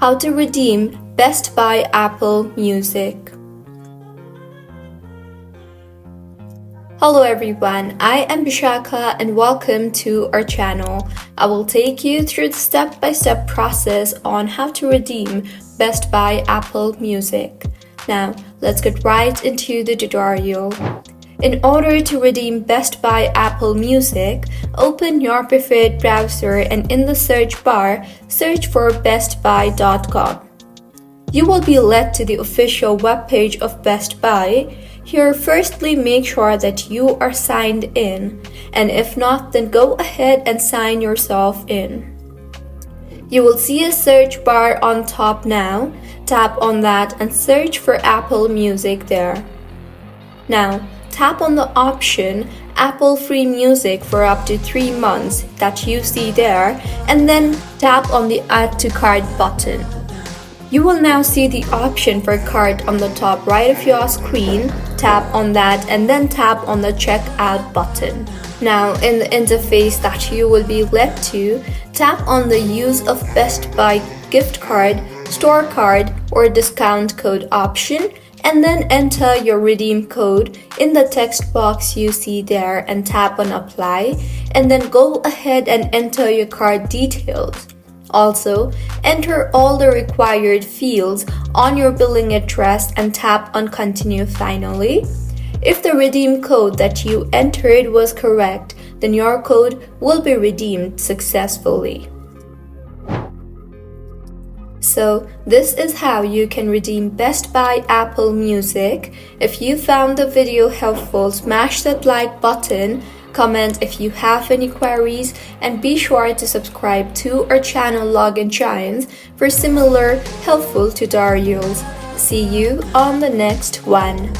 How to redeem Best Buy Apple Music. Hello everyone, I am Bishaka and welcome to our channel. I will take you through the step-by-step process on how to redeem Best Buy Apple Music. Now, let's get right into the tutorial. In order to redeem Best Buy Apple Music, open your preferred browser and in the search bar, search for bestbuy.com. You will be led to the official webpage of Best Buy. Here, firstly make sure that you are signed in, and if not, then go ahead and sign yourself in. You will see a search bar on top now. Tap on that and search for Apple Music there. Now, tap on the option Apple Free Music for up to 3 months that you see there, and then tap on the Add to Cart button. You will now see the option for cart on the top right of your screen. Tap on that and then tap on the Checkout button. Now, in the interface that you will be led to, tap on the Use of Best Buy gift card, store card, or discount code option, and then enter your redeem code in the text box you see there and tap on Apply, and then go ahead and enter your card details. Also, enter all the required fields on your billing address and tap on Continue finally. If the redeem code that you entered was correct, then your code will be redeemed successfully. So, this is how you can redeem Best Buy Apple Music. If you found the video helpful, smash that like button, comment if you have any queries, and be sure to subscribe to our channel Login Giants for similar helpful tutorials. See you on the next one.